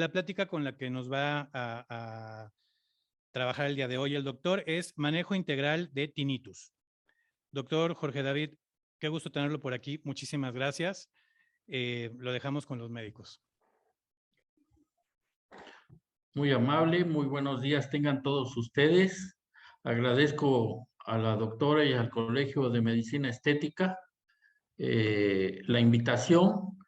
la plática con la que nos va a trabajar el día de hoy el doctor es manejo integral de tinnitus. Doctor Jorge David, qué gusto tenerlo por aquí. Muchísimas gracias. Lo dejamos con los médicos. Muy amable, muy buenos días tengan todos ustedes. Agradezco a la doctora y al Colegio de Medicina Estética la invitación.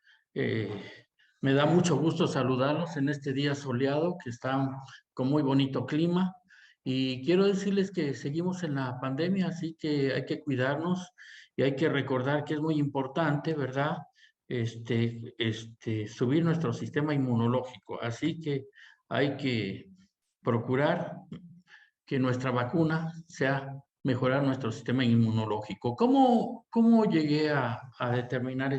Me da mucho gusto saludarlos en este día soleado que está con muy bonito clima. Y quiero decirles que seguimos en la pandemia, así que hay que cuidarnos y hay que recordar que es muy importante, ¿verdad? Subir nuestro sistema inmunológico. Así que hay que procurar que nuestra vacuna sea mejorar nuestro sistema inmunológico. ¿Cómo llegué a determinar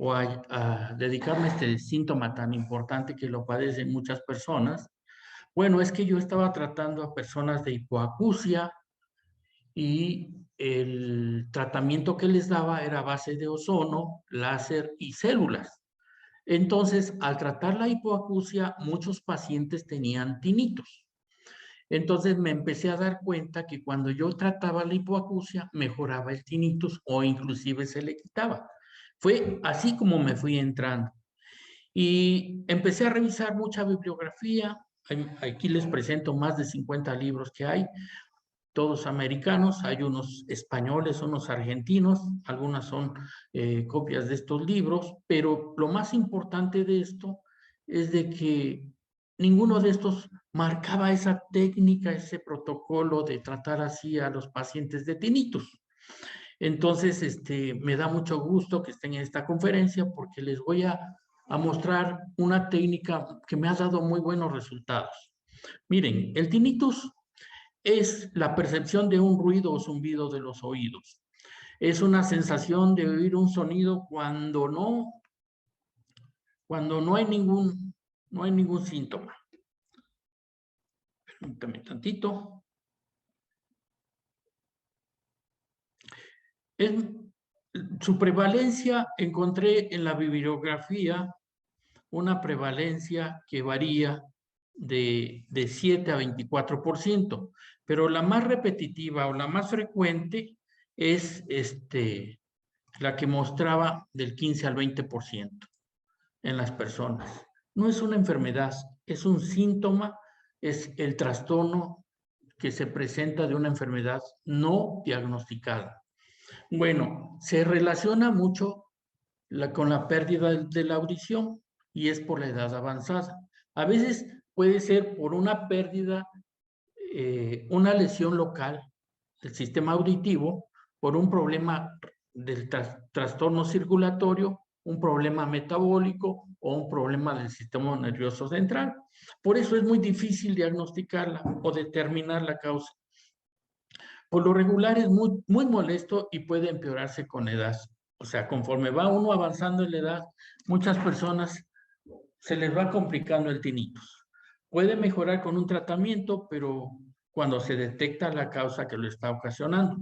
o a dedicarme a este síntoma tan importante que lo padecen muchas personas? Bueno, es que yo estaba tratando a personas de hipoacusia y el tratamiento que les daba era a base de ozono, láser y células. Entonces, al tratar la hipoacusia, muchos pacientes tenían tinnitus. Entonces me empecé a dar cuenta que cuando yo trataba la hipoacusia, mejoraba el tinnitus o inclusive se le quitaba. Fue así como me fui entrando. Y empecé a revisar mucha bibliografía. Aquí les presento más de 50 libros que hay, todos americanos, hay unos españoles, unos argentinos, algunas son copias de estos libros, pero lo más importante de esto es de que ninguno de estos marcaba esa técnica, ese protocolo de tratar así a los pacientes de tinnitus. Entonces, me da mucho gusto que estén en esta conferencia porque les voy a mostrar una técnica que me ha dado muy buenos resultados. Miren, el tinnitus es la percepción de un ruido o zumbido de los oídos. Es una sensación de oír un sonido cuando no hay ningún síntoma. Permítame tantito. Su prevalencia, encontré en la bibliografía una prevalencia que varía de 7 a 24%, pero la más repetitiva o la más frecuente es la que mostraba del 15 al 20% en las personas. No es una enfermedad, es un síntoma, es el trastorno que se presenta de una enfermedad no diagnosticada. Bueno, se relaciona mucho con la pérdida de la audición y es por la edad avanzada. A veces puede ser por una pérdida, una lesión local del sistema auditivo, por un problema del trastorno circulatorio, un problema metabólico o un problema del sistema nervioso central. Por eso es muy difícil diagnosticarla o determinar la causa. Por lo regular es muy, muy molesto y puede empeorarse con edad. O sea, conforme va uno avanzando en la edad, muchas personas se les va complicando el tinnitus. Puede mejorar con un tratamiento, pero cuando se detecta la causa que lo está ocasionando.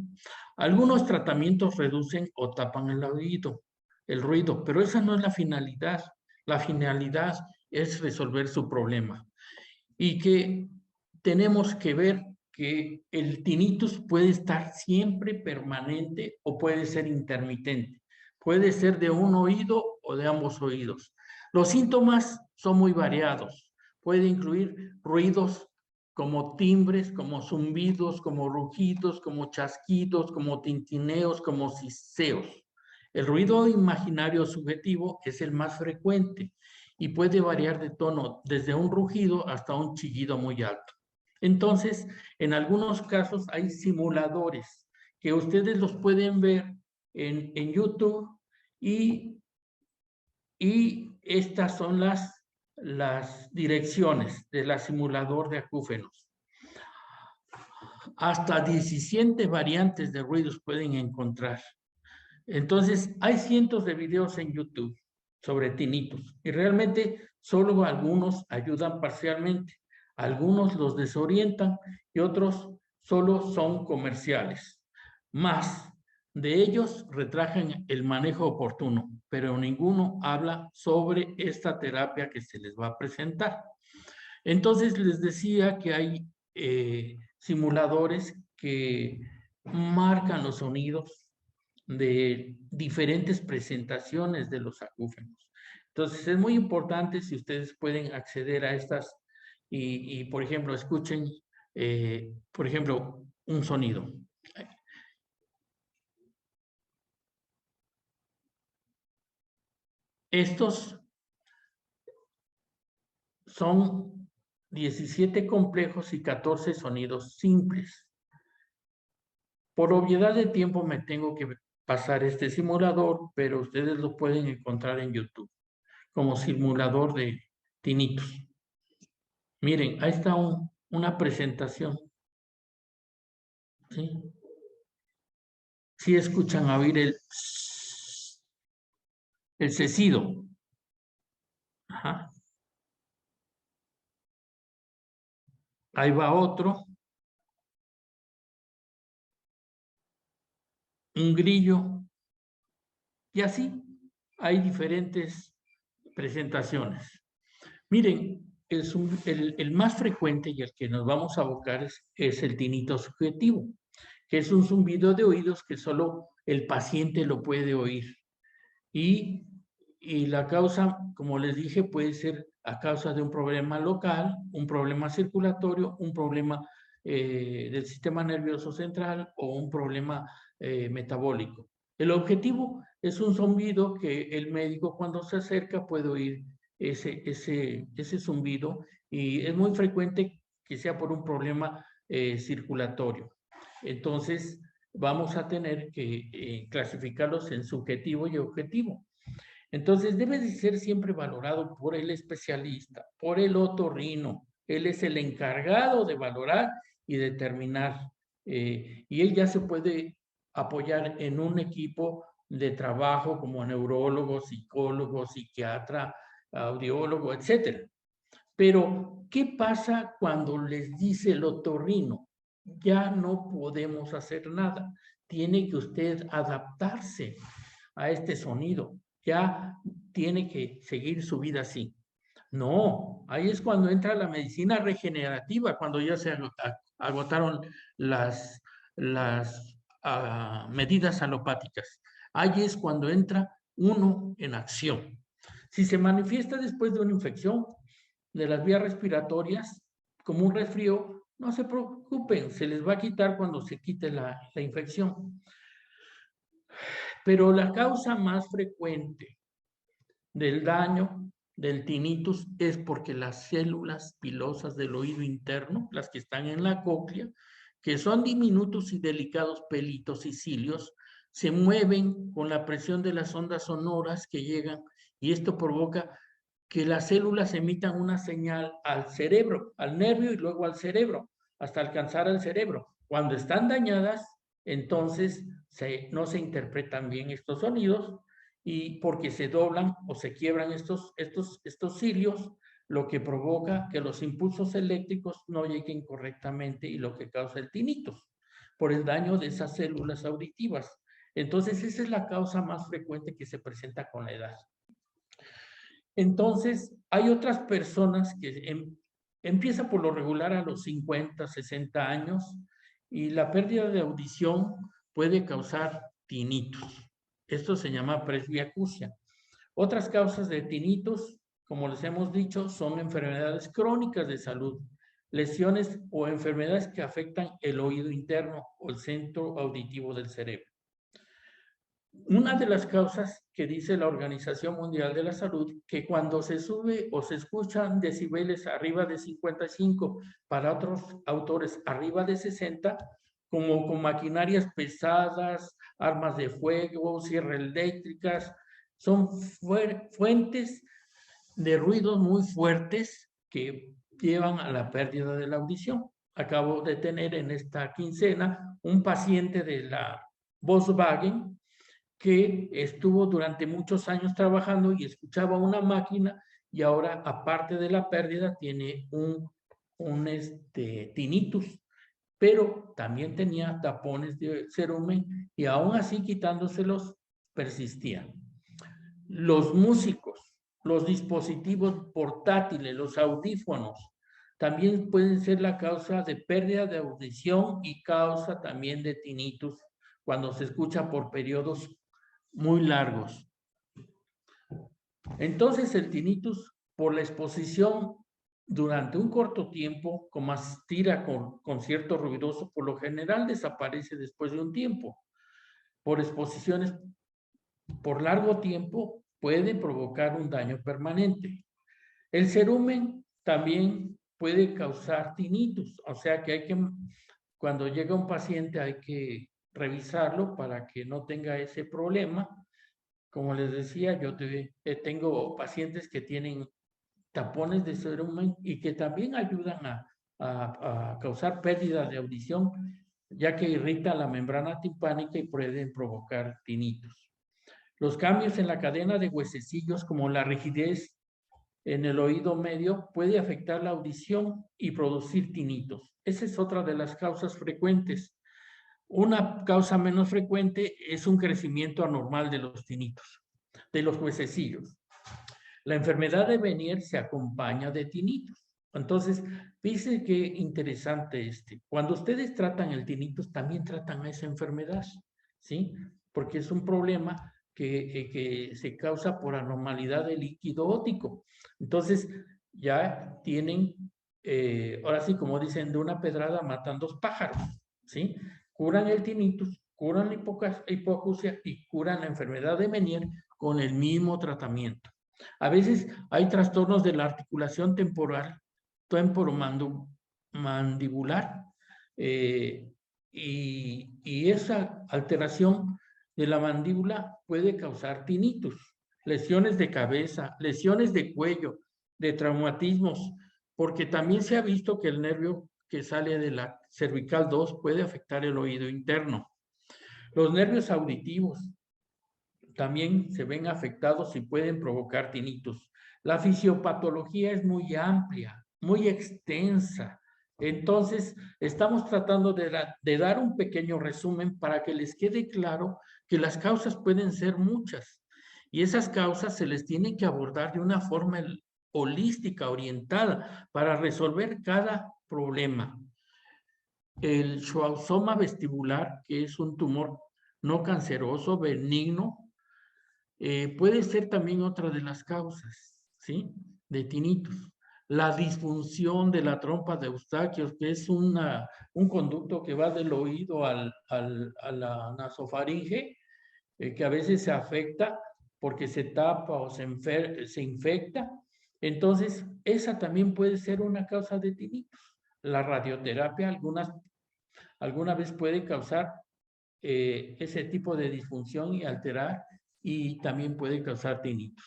Algunos tratamientos reducen o tapan el oído, el ruido, pero esa no es la finalidad. La finalidad es resolver su problema. Y que tenemos que ver que el tinnitus puede estar siempre permanente o puede ser intermitente. Puede ser de un oído o de ambos oídos. Los síntomas son muy variados. Puede incluir ruidos como timbres, como zumbidos, como rugidos, como chasquidos, como tintineos, como siseos. El ruido imaginario subjetivo es el más frecuente y puede variar de tono desde un rugido hasta un chillido muy alto. Entonces, en algunos casos hay simuladores que ustedes los pueden ver en YouTube y estas son las direcciones del simulador de acúfenos. Hasta 17 variantes de ruidos pueden encontrar. Entonces, hay cientos de videos en YouTube sobre tinnitus y realmente solo algunos ayudan parcialmente. Algunos los desorientan y otros solo son comerciales. Más, De ellos retrajan el manejo oportuno, pero ninguno habla sobre esta terapia que se les va a presentar. Entonces les decía que hay simuladores que marcan los sonidos de diferentes presentaciones de los acúfenos. Entonces es muy importante si ustedes pueden acceder a estas y por ejemplo, escuchen, por ejemplo, un sonido. Estos son 17 complejos y 14 sonidos simples. Por obviedad de tiempo me tengo que pasar este simulador, pero ustedes lo pueden encontrar en YouTube como simulador de tinnitus. Miren, ahí está una presentación. ¿Sí? Sí escuchan oír el cecido. Ajá. Ahí va otro. Un grillo. Y así hay diferentes presentaciones. Miren, el más frecuente y el que nos vamos a abocar es el tinnitus subjetivo, que es un zumbido de oídos que solo el paciente lo puede oír. Y la causa, como les dije, puede ser a causa de un problema local, un problema circulatorio, un problema del sistema nervioso central o un problema metabólico. El objetivo es un zumbido que el médico cuando se acerca puede oír ese zumbido y es muy frecuente que sea por un problema circulatorio. Entonces, vamos a tener que clasificarlos en subjetivo y objetivo. Entonces, debe de ser siempre valorado por el especialista, por el otorrino. Él es el encargado de valorar y determinar. Y él ya se puede apoyar en un equipo de trabajo como neurólogo, psicólogo, psiquiatra, audiólogo, etcétera. Pero, ¿qué pasa cuando les dice el otorrino? Ya no podemos hacer nada. Tiene que usted adaptarse a este sonido. Ya tiene que seguir su vida así. No, ahí es cuando entra la medicina regenerativa, cuando ya se agotaron las medidas alopáticas. Ahí es cuando entra uno en acción. Si se manifiesta después de una infección de las vías respiratorias, como un resfrío, no se preocupen, se les va a quitar cuando se quite la infección. Pero la causa más frecuente del daño del tinnitus es porque las células pilosas del oído interno, las que están en la cóclea, que son diminutos y delicados pelitos y cilios, se mueven con la presión de las ondas sonoras que llegan y esto provoca que las células emitan una señal al cerebro, al nervio y luego al cerebro, hasta alcanzar al cerebro. Cuando están dañadas, entonces no se interpretan bien estos sonidos y porque se doblan o se quiebran estos cilios, lo que provoca que los impulsos eléctricos no lleguen correctamente y lo que causa el tinnitus por el daño de esas células auditivas. Entonces, esa es la causa más frecuente que se presenta con la edad. Entonces, hay otras personas que empieza por lo regular a los 50, 60 años y la pérdida de audición puede causar tinnitus. Esto se llama presbiacusia. Otras causas de tinnitus, como les hemos dicho, son enfermedades crónicas de salud, lesiones o enfermedades que afectan el oído interno o el centro auditivo del cerebro. Una de las causas que dice la Organización Mundial de la Salud, que cuando se sube o se escuchan decibeles arriba de 55, para otros autores arriba de 60, como con maquinarias pesadas, armas de fuego, sierras eléctricas, son fuentes de ruidos muy fuertes que llevan a la pérdida de la audición. Acabo de tener en esta quincena un paciente de la Volkswagen que estuvo durante muchos años trabajando y escuchaba una máquina y ahora, aparte de la pérdida, tiene un tinnitus pero también tenía tapones de cerumen y aún así quitándoselos persistían. Los músicos, los dispositivos portátiles, los audífonos, también pueden ser la causa de pérdida de audición y causa también de tinnitus cuando se escucha por periodos muy largos. Entonces el tinnitus, por la exposición durante un corto tiempo, como tira con concierto ruidoso, por lo general desaparece después de un tiempo. Por exposiciones por largo tiempo pueden provocar un daño permanente. El cerumen también puede causar tinnitus, o sea que cuando llega un paciente hay que revisarlo para que no tenga ese problema. Como les decía, yo tengo pacientes que tienen tapones de cerumen y que también ayudan a causar pérdida de audición, ya que irrita la membrana timpánica y pueden provocar tinnitus. Los cambios en la cadena de huesecillos, como la rigidez en el oído medio, puede afectar la audición y producir tinnitus. Esa es otra de las causas frecuentes. Una causa menos frecuente es un crecimiento anormal de los tinnitus, de los huesecillos. La enfermedad de Meniere se acompaña de tinnitus. Entonces, fíjense qué interesante Cuando ustedes tratan el tinnitus, también tratan a esa enfermedad, ¿sí? Porque es un problema que se causa por anormalidad del líquido óptico. Entonces, ya tienen, ahora sí, como dicen, de una pedrada matan dos pájaros, ¿sí? Curan el tinnitus, curan la hipoacusia y curan la enfermedad de Meniere con el mismo tratamiento. A veces hay trastornos de la articulación temporal, temporomandibular, y esa alteración de la mandíbula puede causar tinnitus, lesiones de cabeza, lesiones de cuello, de traumatismos, porque también se ha visto que el nervio que sale de la cervical 2 puede afectar el oído interno. Los nervios auditivos también se ven afectados y pueden provocar tinnitus. La fisiopatología es muy amplia, muy extensa. Entonces, estamos tratando de dar un pequeño resumen para que les quede claro que las causas pueden ser muchas y esas causas se les tienen que abordar de una forma holística, orientada, para resolver cada problema. El schwannsoma vestibular, que es un tumor no canceroso, benigno, puede ser también otra de las causas, ¿sí? De tinnitus. La disfunción de la trompa de Eustaquio, que es un conducto que va del oído a la nasofaringe, que a veces se afecta porque se tapa o se infecta. Entonces, esa también puede ser una causa de tinnitus. La radioterapia alguna vez puede causar ese tipo de disfunción y alterar, y también puede causar tinnitus.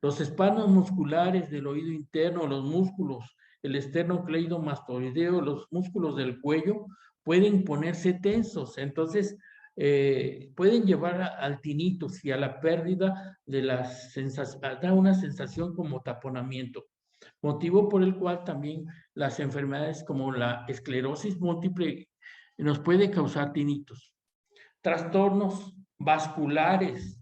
Los espasmos musculares del oído interno, los músculos, el esternocleidomastoideo, los músculos del cuello pueden ponerse tensos, entonces pueden llevar al tinnitus y a la pérdida de la sensación, da una sensación como taponamiento, motivo por el cual también las enfermedades como la esclerosis múltiple nos puede causar tinnitus. Trastornos vasculares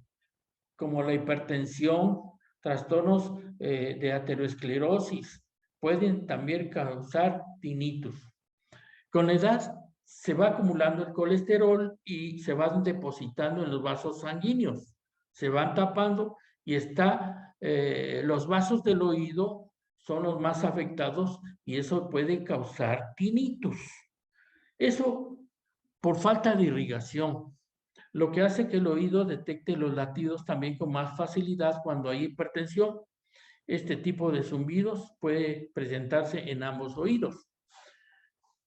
como la hipertensión, trastornos de aterosclerosis pueden también causar tinnitus. Con la edad se va acumulando el colesterol y se van depositando en los vasos sanguíneos, se van tapando y los vasos del oído son los más afectados y eso puede causar tinnitus. Eso por falta de irrigación, lo que hace que el oído detecte los latidos también con más facilidad cuando hay hipertensión. Este tipo de zumbidos puede presentarse en ambos oídos.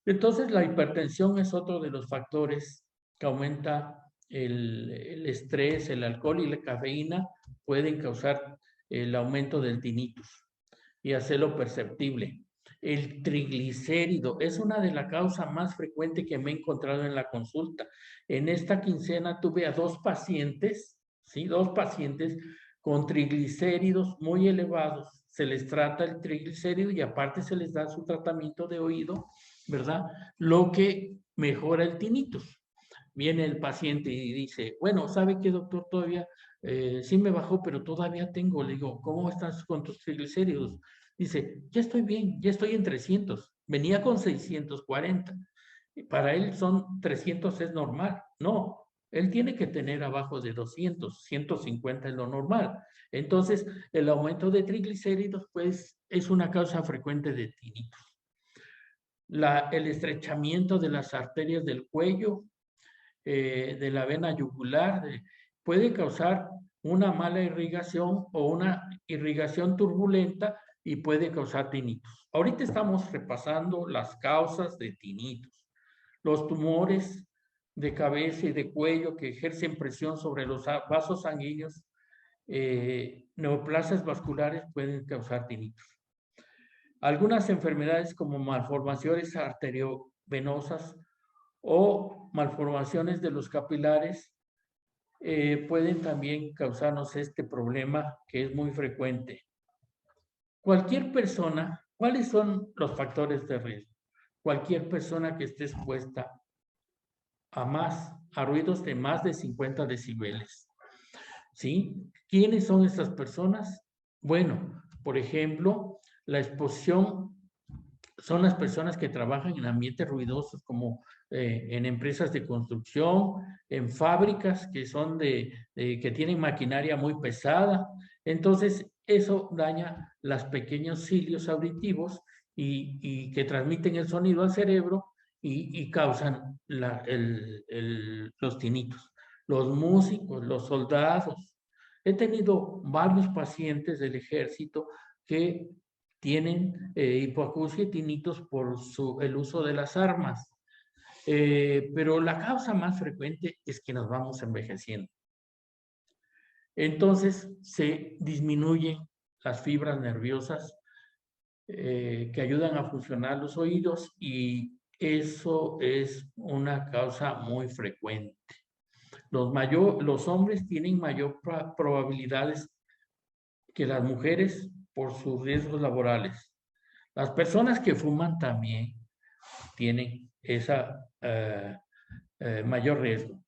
Entonces, la hipertensión es otro de los factores que aumenta el estrés, el alcohol y la cafeína pueden causar el aumento del tinnitus y hacerlo perceptible. El triglicérido es una de las causas más frecuentes que me he encontrado en la consulta. En esta quincena tuve a dos pacientes, ¿sí? Dos pacientes con triglicéridos muy elevados. Se les trata el triglicérido y aparte se les da su tratamiento de oído ¿verdad? Lo que mejora el tinnitus. Viene el paciente y dice, bueno, ¿sabe qué, doctor? Todavía sí me bajó, pero todavía tengo. Le digo, ¿cómo estás con tus triglicéridos? Dice, ya estoy bien, ya estoy en 300. Venía con 640. Para él son 300 es normal. No, él tiene que tener abajo de 200, 150 es lo normal. Entonces, el aumento de triglicéridos, pues, es una causa frecuente de tinnitus. El estrechamiento de las arterias del cuello, de la vena yugular, puede causar una mala irrigación o una irrigación turbulenta y puede causar tinnitus. Ahorita estamos repasando las causas de tinnitus. Los tumores de cabeza y de cuello que ejercen presión sobre los vasos sanguíneos, neoplasias vasculares pueden causar tinnitus. Algunas enfermedades como malformaciones arteriovenosas o malformaciones de los capilares pueden también causarnos este problema que es muy frecuente. Cualquier persona, ¿cuáles son los factores de riesgo? Cualquier persona que esté expuesta a ruidos de más de 50 decibeles. ¿Sí? ¿Quiénes son estas personas? Bueno, por ejemplo, la exposición son las personas que trabajan en ambientes ruidosos como en empresas de construcción, en fábricas que son que tienen maquinaria muy pesada. Entonces, eso daña los pequeños cilios auditivos y que transmiten el sonido al cerebro y causan los tinnitus. Los músicos, los soldados. He tenido varios pacientes del ejército que tienen hipoacusia y tinnitus por el uso de las armas. Pero la causa más frecuente es que nos vamos envejeciendo. Entonces se disminuyen las fibras nerviosas que ayudan a funcionar los oídos y eso es una causa muy frecuente. Los hombres tienen mayor probabilidades que las mujeres por sus riesgos laborales. Las personas que fuman también tienen esa mayor riesgo.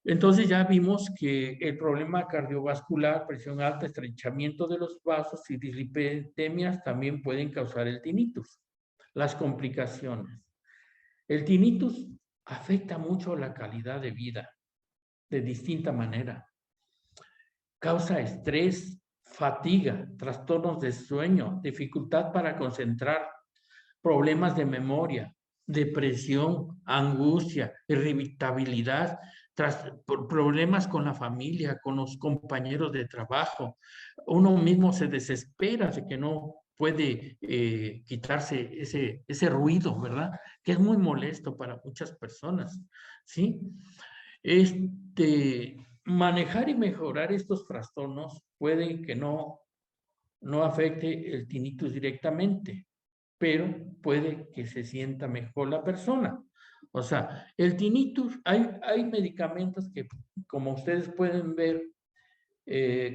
Entonces ya vimos que el problema cardiovascular, presión alta, estrechamiento de los vasos y dislipidemias también pueden causar el tinnitus. Las complicaciones. El tinnitus afecta mucho la calidad de vida de distinta manera. Causa estrés, fatiga, trastornos de sueño, dificultad para concentrar, problemas de memoria, depresión, angustia, irritabilidad, problemas con la familia, con los compañeros de trabajo. Uno mismo se desespera de que no puede quitarse ese ruido, ¿verdad? Que es muy molesto para muchas personas, ¿sí? Manejar y mejorar estos trastornos puede que no afecte el tinnitus directamente, pero puede que se sienta mejor la persona. O sea, el tinnitus, hay medicamentos que, como ustedes pueden ver,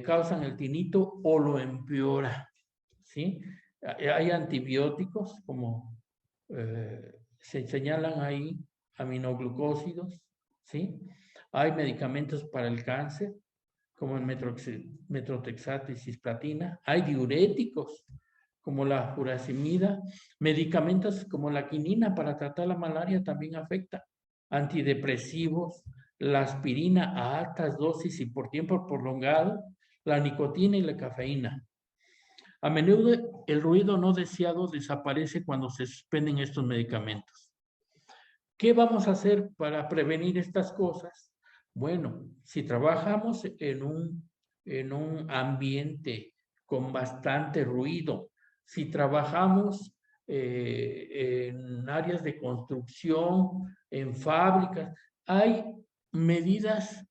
causan el tinnitus o lo empeora, ¿sí? Hay antibióticos, como se señalan ahí, aminoglucósidos, ¿sí? Hay medicamentos para el cáncer, como el metrotexato y cisplatina. Hay diuréticos, como la furosemida. Medicamentos como la quinina para tratar la malaria también afecta. Antidepresivos, la aspirina a altas dosis y por tiempo prolongado, la nicotina y la cafeína. A menudo el ruido no deseado desaparece cuando se suspenden estos medicamentos. ¿Qué vamos a hacer para prevenir estas cosas? Bueno, si trabajamos en un ambiente con bastante ruido, si trabajamos en áreas de construcción, en fábricas, hay medidas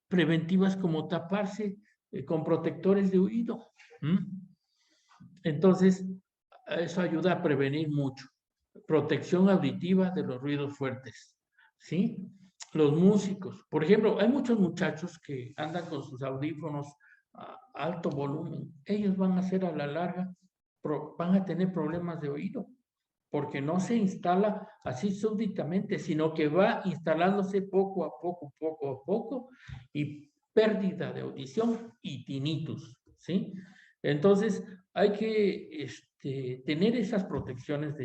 preventivas como taparse con protectores de oído. Entonces, eso ayuda a prevenir mucho. Protección auditiva de los ruidos fuertes, ¿sí? Los músicos, por ejemplo, hay muchos muchachos que andan con sus audífonos a alto volumen. Ellos van a ser a la larga van a tener problemas de oído, porque no se instala así súbitamente, sino que va instalándose poco a poco, y pérdida de audición y tinnitus, ¿sí? Entonces, hay que tener esas protecciones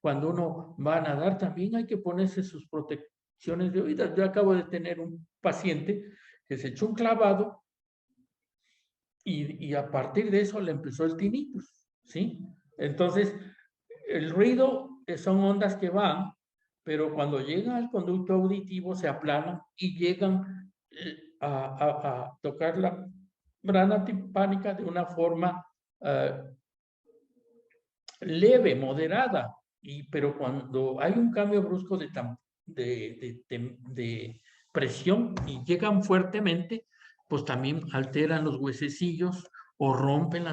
cuando uno va a nadar, también hay que ponerse sus protecciones de oído. Yo acabo de tener un paciente que se echó un clavado y a partir de eso le empezó el tinnitus, ¿sí? Entonces, el ruido son ondas que van, pero cuando llegan al conducto auditivo se aplanan y llegan a tocar la membrana timpánica de una forma leve, moderada, pero cuando hay un cambio brusco de presión y llegan fuertemente, pues también alteran los huesecillos o rompen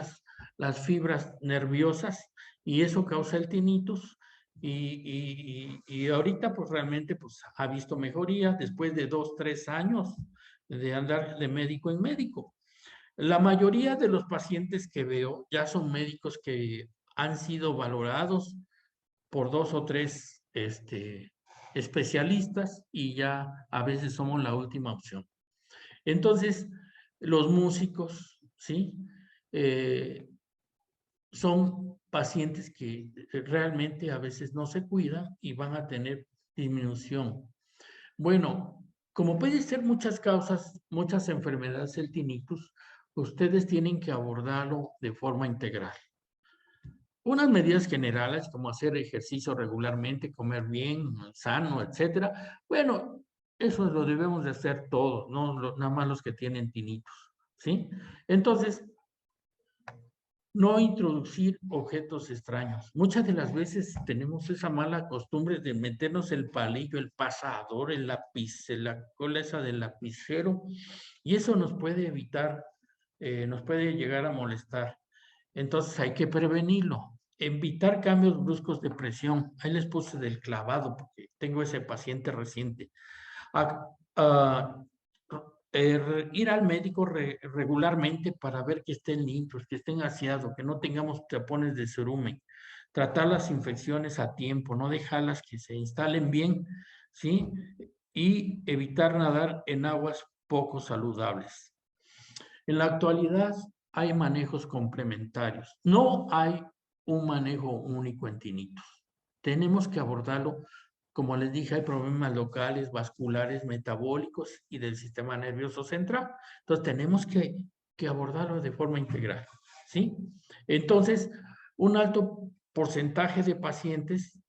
las fibras nerviosas y eso causa el tinnitus. Y ahorita pues realmente pues ha visto mejoría después de 2, 3 años de andar de médico en médico. La mayoría de los pacientes que veo ya son médicos que han sido valorados por 2 o 3 especialistas y ya a veces somos la última opción. Entonces, los músicos, ¿sí? Son pacientes que realmente a veces no se cuidan y van a tener disminución. Bueno, como puede ser muchas causas, muchas enfermedades el tinnitus, ustedes tienen que abordarlo de forma integral. Unas medidas generales como hacer ejercicio regularmente, comer bien, sano, etcétera. Bueno, eso lo debemos de hacer todos, no nada más los que tienen tinnitus, ¿sí? Entonces, no introducir objetos extraños. Muchas de las veces tenemos esa mala costumbre de meternos el palillo, el pasador, el lápiz, la cola esa del lapicero, y eso nos puede evitar, nos puede llegar a molestar. Entonces hay que prevenirlo. Evitar cambios bruscos de presión. Ahí les puse del clavado porque tengo ese paciente reciente. Ir al médico regularmente para ver que estén limpios, que estén aseados, que no tengamos tapones de cerumen. Tratar las infecciones a tiempo, no dejarlas que se instalen bien, ¿sí? Y evitar nadar en aguas poco saludables. En la actualidad hay manejos complementarios. No hay un manejo único en tinnitus. Tenemos que abordarlo. Como les dije, hay problemas locales, vasculares, metabólicos y del sistema nervioso central. Entonces, tenemos que abordarlo de forma integral, ¿sí? Entonces, un alto porcentaje de pacientes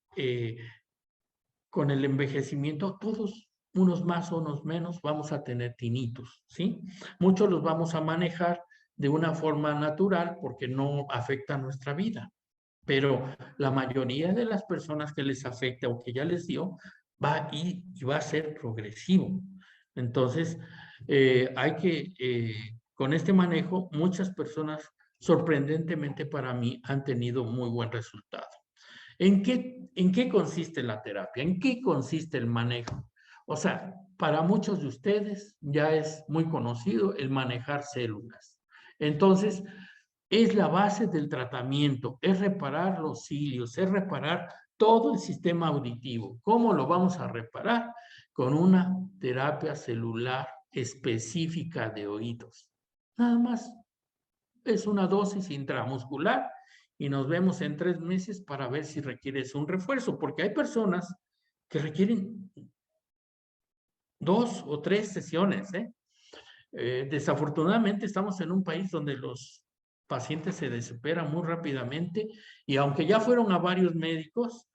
con el envejecimiento, todos, unos más o unos menos, vamos a tener tinnitus, ¿sí? Muchos los vamos a manejar de una forma natural porque no afecta a nuestra vida, pero la mayoría de las personas que les afecta o que ya les dio, va y va a ser progresivo. Entonces, hay que, con este manejo, muchas personas, sorprendentemente para mí, han tenido muy buen resultado. ¿En qué consiste la terapia? ¿En qué consiste el manejo? O sea, para muchos de ustedes ya es muy conocido el manejar células. Entonces, es la base del tratamiento, es reparar los cilios, es reparar todo el sistema auditivo. ¿Cómo lo vamos a reparar? Con una terapia celular específica de oídos. Nada más. Es una dosis intramuscular y nos vemos en 3 meses para ver si requieres un refuerzo, porque hay personas que requieren 2 o 3 sesiones, ¿eh? Desafortunadamente estamos en un país donde los pacientes se desesperan muy rápidamente y aunque ya fueron a varios médicos,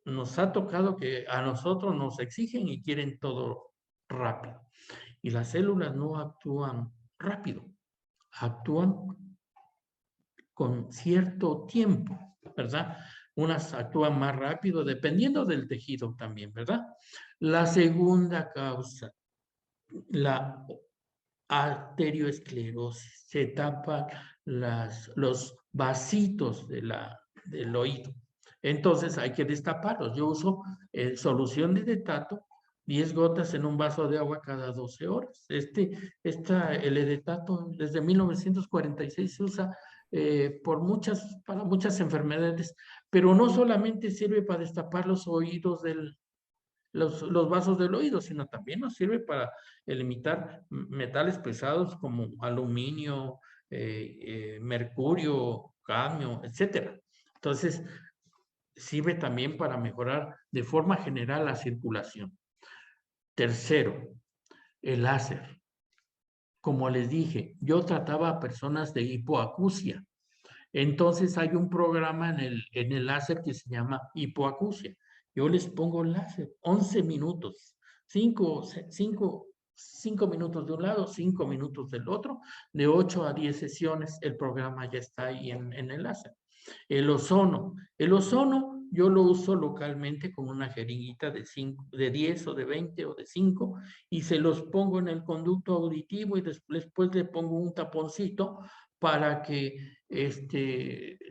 nos ha tocado que a nosotros nos exigen y quieren todo rápido. Y las células no actúan rápido, actúan con cierto tiempo, ¿verdad? Unas actúan más rápido, dependiendo del tejido también, ¿verdad? La segunda causa, la arterioesclerosis, se tapan los vasitos del oído. Entonces hay que destaparlos. Yo uso solución de edetato, 10 gotas en un vaso de agua cada 12 horas. El edetato desde 1946 se usa para muchas enfermedades, pero no solamente sirve para destapar los oídos los vasos del oído, sino también nos sirve para eliminar metales pesados como aluminio, mercurio, cadmio, etcétera. Entonces, sirve también para mejorar de forma general la circulación. Tercero, el láser. Como les dije, yo trataba a personas de hipoacusia. Entonces hay un programa en el láser que se llama hipoacusia. Yo les pongo el láser, 11 minutos, 5 minutos de un lado, 5 minutos del otro, de 8 a 10 sesiones, el programa ya está ahí en el láser. El ozono yo lo uso localmente con una jeringuita de 10 o de 20 o de 5 y se los pongo en el conducto auditivo y después le pongo un taponcito para que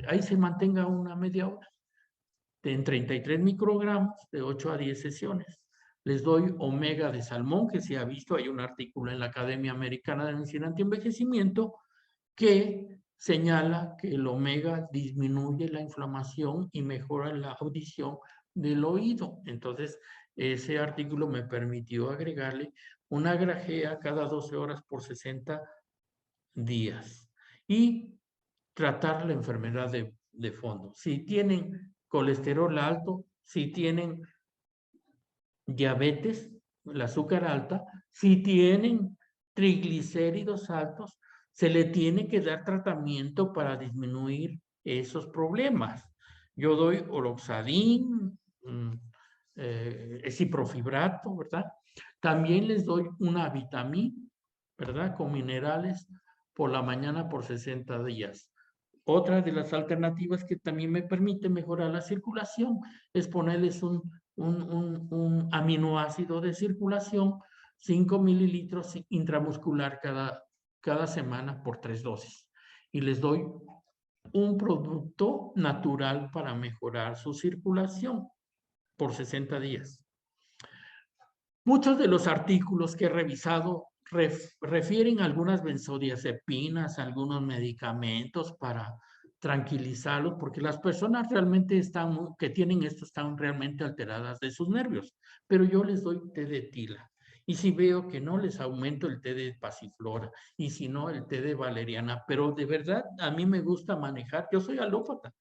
ahí se mantenga una media hora en 33 microgramos de 8 a 10 sesiones. Les doy omega de salmón, que se ha visto, hay un artículo en la Academia Americana de Medicina Antienvejecimiento que señala que el omega disminuye la inflamación y mejora la audición del oído. Entonces, ese artículo me permitió agregarle una grajea cada 12 horas por 60 días y tratar la enfermedad de fondo. Si tienen colesterol alto, si tienen diabetes, el azúcar alta, si tienen triglicéridos altos, se le tiene que dar tratamiento para disminuir esos problemas. Yo doy oroxadín, ciprofibrato, ¿verdad? También les doy una vitamina, ¿verdad? Con minerales por la mañana por 60 días. Otra de las alternativas que también me permite mejorar la circulación es ponerles un aminoácido de circulación, 5 mililitros intramuscular cada semana por 3 dosis. Y les doy un producto natural para mejorar su circulación por 60 días. Muchos de los artículos que he revisado refieren a algunas benzodiazepinas, algunos medicamentos para tranquilizarlos, porque las personas realmente que tienen esto están realmente alteradas de sus nervios, pero yo les doy té de tila. Y si veo que no, les aumento el té de pasiflora, y si no, el té de valeriana. Pero de verdad, a mí me gusta manejar, yo soy alópata,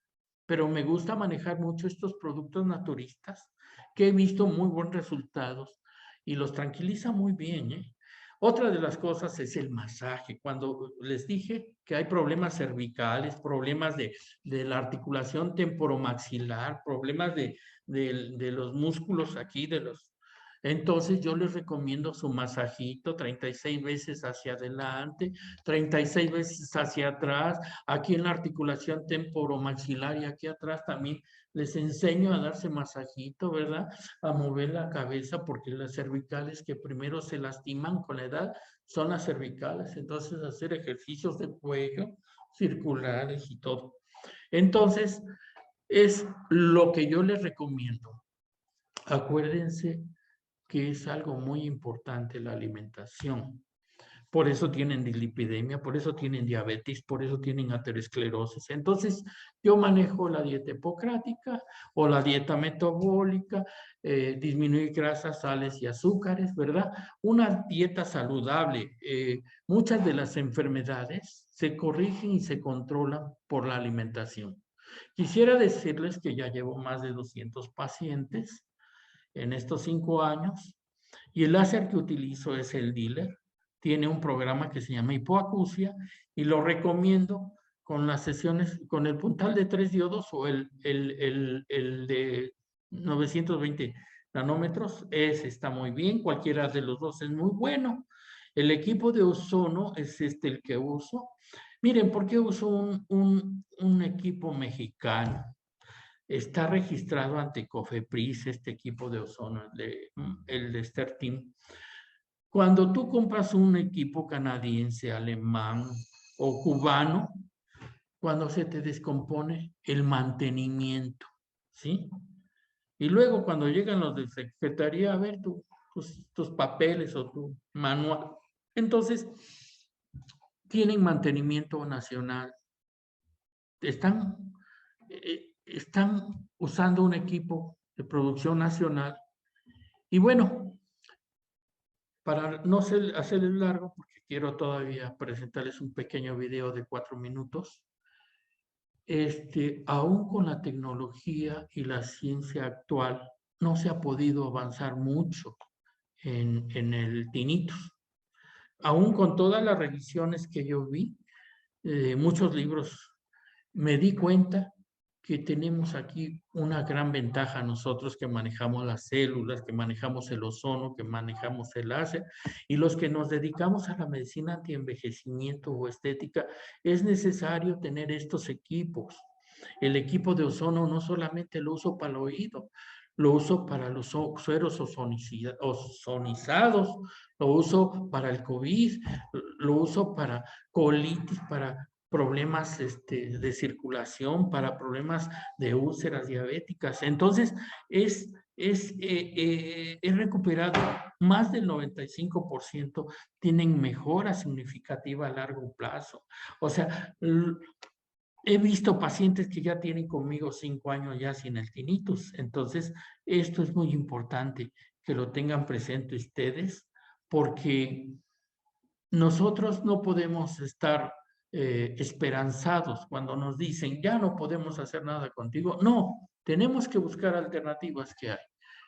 pero me gusta manejar mucho estos productos naturistas, que he visto muy buenos resultados y los tranquiliza muy bien, ¿eh? Otra de las cosas es el masaje. Cuando les dije que hay problemas cervicales, problemas de la articulación temporomaxilar, problemas de los músculos aquí, entonces yo les recomiendo su masajito 36 veces hacia adelante, 36 veces hacia atrás, aquí en la articulación temporomaxilar y aquí atrás también les enseño a darse masajito, ¿verdad? A mover la cabeza porque las cervicales que primero se lastiman con la edad son las cervicales, entonces hacer ejercicios de cuello circulares y todo. Entonces, es lo que yo les recomiendo. Acuérdense que es algo muy importante la alimentación. Por eso tienen dislipidemia, por eso tienen diabetes, por eso tienen aterosclerosis. Entonces, yo manejo la dieta hipocrática o la dieta metabólica, disminuir grasas, sales y azúcares, ¿verdad? Una dieta saludable. Muchas de las enfermedades se corrigen y se controlan por la alimentación. Quisiera decirles que ya llevo más de 200 pacientes en estos 5 años y el láser que utilizo es el Dealer. Tiene un programa que se llama hipoacusia y lo recomiendo con las sesiones, con el puntal de 3 diodos o el de 920 nanómetros. Ese está muy bien, cualquiera de los dos es muy bueno. El equipo de ozono es el que uso. Miren, ¿por qué uso un equipo mexicano? Está registrado ante COFEPRIS este equipo de ozono, el de Stertim. Cuando tú compras un equipo canadiense, alemán o cubano, cuando se te descompone el mantenimiento, ¿sí? Y luego cuando llegan los de secretaría a ver tus papeles o tu manual, entonces tienen mantenimiento nacional están usando un equipo de producción nacional. Y bueno, para no hacerles largo, porque quiero todavía presentarles un pequeño video de 4 minutos, aún con la tecnología y la ciencia actual, no se ha podido avanzar mucho en el tinnitus. Aún con todas las revisiones que yo vi, muchos libros, me di cuenta que tenemos aquí una gran ventaja nosotros que manejamos las células, que manejamos el ozono, que manejamos el láser, y los que nos dedicamos a la medicina antienvejecimiento o estética, es necesario tener estos equipos. El equipo de ozono no solamente lo uso para el oído, lo uso para los sueros ozonizados, lo uso para el COVID, lo uso para colitis, para problemas de circulación, para problemas de úlceras diabéticas. Entonces, he recuperado más del 95%, tienen mejora significativa a largo plazo. O sea, he visto pacientes que ya tienen conmigo 5 años ya sin el tinnitus. Entonces, esto es muy importante que lo tengan presente ustedes, porque nosotros no podemos estar esperanzados cuando nos dicen, ya no podemos hacer nada contigo. No, tenemos que buscar alternativas que hay.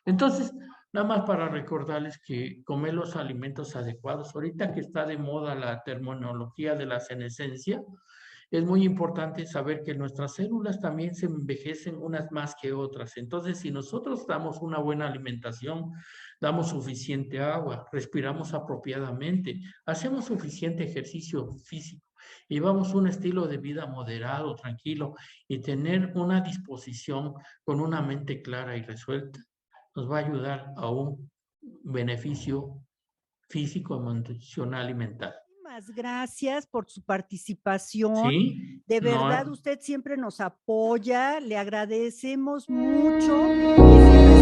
Entonces, nada más para recordarles que comer los alimentos adecuados, ahorita que está de moda la terminología de la senescencia, es muy importante saber que nuestras células también se envejecen unas más que otras. Entonces, si nosotros damos una buena alimentación, damos suficiente agua, respiramos apropiadamente, hacemos suficiente ejercicio físico, llevamos un estilo de vida moderado, tranquilo, y tener una disposición con una mente clara y resuelta, nos va a ayudar a un beneficio físico, emocional y mental. Gracias por su participación. Sí, De verdad, no. usted siempre nos apoya, le agradecemos mucho y siempre